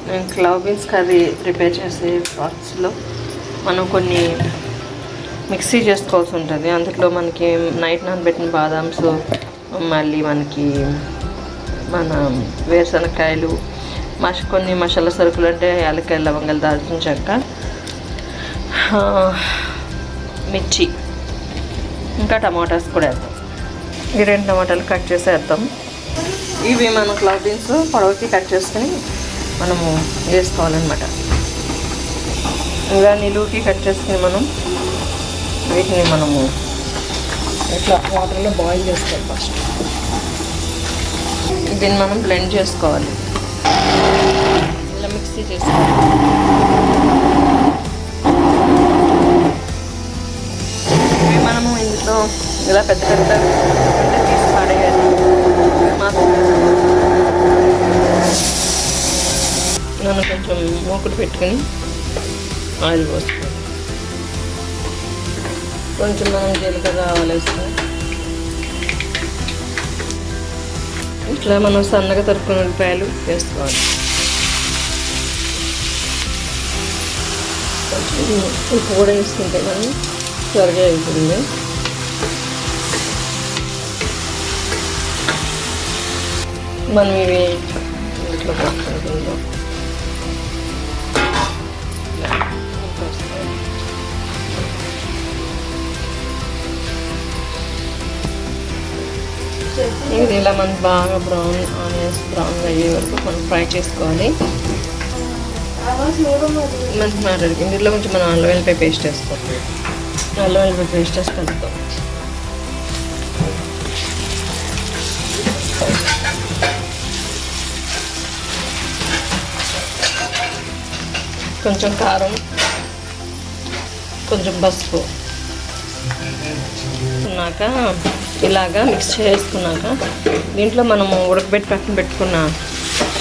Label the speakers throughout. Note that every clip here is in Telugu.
Speaker 1: నేను క్లవ్ బీన్స్ కర్రీ ప్రిపేర్ చేసే ప్రాసెస్లో మనం కొన్ని మిక్సీ చేసుకోవాల్సి ఉంటుంది. అందులో మనకి నైట్ నానబెట్టిన బాదామ్స్, మళ్ళీ మనకి మన వేరుశనగకాయలు, కొన్ని మసాలా సరుకులు అంటే యాలక్కాయలు, లవంగాలు, దాల్చిన చెక్క, మిర్చి, ఇంకా టమాటాస్ కూడా వేద్దాం. ఈ 2 టమాటాలు కట్ చేసి వేద్దాం. ఇవి మనం క్లవ్ బీన్స్ పొడవుకి కట్ చేసుకుని మనము వేసుకోవాలన్నమాట. ఇలా నిలువుకి కట్ చేసుకుని మనం వీటిని మనము ఇట్లా వాటర్లో బాయిల్ చేసుకోవాలి. ఫస్ట్ దీన్ని మనం బ్లెండ్ చేసుకోవాలి, ఇలా మిక్సీ చేసుకోవాలి. ఇవి మనము ఇందులో ఇలా పెద్ద పెద్ద అంటే తీసి పడేయాలి. మనం కొంచెం మూకుడు పెట్టుకుని ఆయిల్ పోసుకోవాలి. కొంచెం మనం జీలకర్ర ఆవాలు వేస్తాం. ఇట్లా మనం సన్నగా తరుక్కున్న ఉల్లిపాయలు వేసుకోవాలి. కొంచెం ఉప్పు కూడా వేసుకుంటే మనం త్వరగా అవుతుంది. మనం ఇవి ఇంట్లో పట్టుకుంటున్నాం. ఇది ఇలా మనం బాగా ఆనియన్స్ బ్రౌన్ అయ్యే వరకు మనం ఫ్రై చేసుకోవాలి. మనకి మాట్లాడి ఇందులో కొంచెం మనం అల్లం వెల్లిపాయ పేస్ట్ వేసుకోవాలి. అల్లం వెల్లిపాయ పేస్ట్ వేసి కలుపుతాం. కొంచెం కారం, కొంచెం పసుపు ఉన్నాక ఇలాగా మిక్స్ చేసుకున్నాక దీంట్లో మనము ఉడకబెట్టి పక్కన పెట్టుకున్న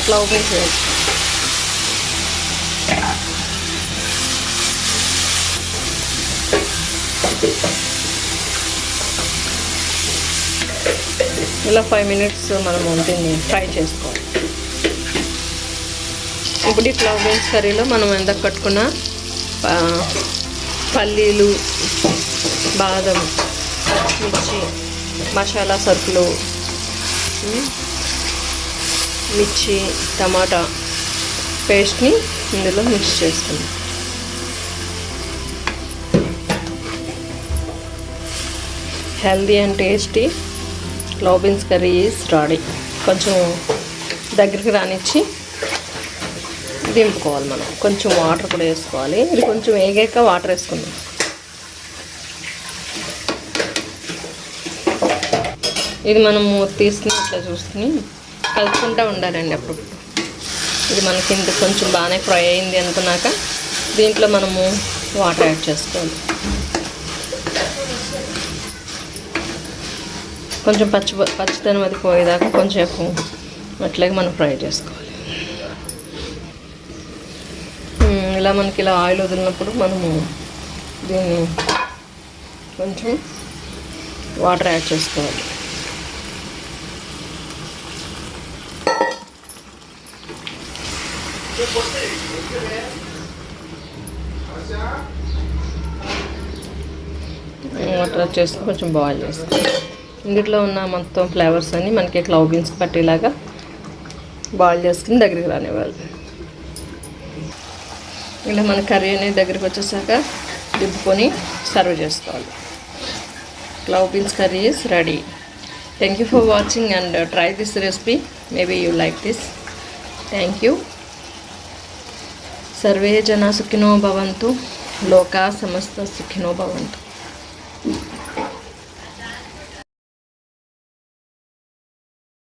Speaker 1: క్లవ్ బీన్స్ వేస్తాం. ఇలా 5 minutes మనము దీన్ని ఫ్రై చేసుకోవాలి. ఇప్పుడు ఈ క్లవ్ బీన్స్ కర్రీలో మనం ఎందాక కట్టుకున్న పల్లీలు, బాదం, మిర్చి, మసాలా సరుకులు, మిర్చి, టమాటా పేస్ట్ని ఇందులో మిక్స్ చేసుకుందాం. Healthy and tasty clove beans curry is ready. కొంచెం దగ్గరికి రానిచ్చి దింపుకోవాలి. మనం కొంచెం వాటర్ కూడా వేసుకోవాలి. ఇది కొంచెం వేగాక వాటర్ వేసుకుందాం. ఇది మనము తీసుకుని ఇట్లా చూసుకుని కలుపుకుంటూ ఉండాలండి అప్పుడు. ఇది మనకి ఇంత కొంచెం బాగానే ఫ్రై అయింది అనుకున్నాక దీంట్లో మనము వాటర్ యాడ్ చేసుకోవాలి. కొంచెం పచ్చిదనం అది పోయేదాకా కొంచెం అట్లాగే మనం ఫ్రై చేసుకోవాలి. ఇలా మనకి ఇలా ఆయిల్ వదిలినప్పుడు మనము దీన్ని కొంచెం వాటర్ యాడ్ చేసుకోవాలి. వాటర్ యాడ్ చేసుకుని కొంచెం బాయిల్ చేసుకోవాలి. ఇందులో ఉన్న మొత్తం ఫ్లేవర్స్ అన్నీ మనకి క్లవ్ బీన్స్ పట్టేలాగా బాయిల్ చేసుకుని దగ్గరికి రానివ్వాలి. ఇలా మన కర్రీ అనేది దగ్గరికి వచ్చేసాక దింపుకొని సర్వ్ చేసుకోవాలి. Clove beans curry is ready. Thank you for watching and try this recipe. Maybe you like this. Thank you. Survey జనా సుఖినో భవంతు. లోకా సమస్త సుఖినో భవంతు.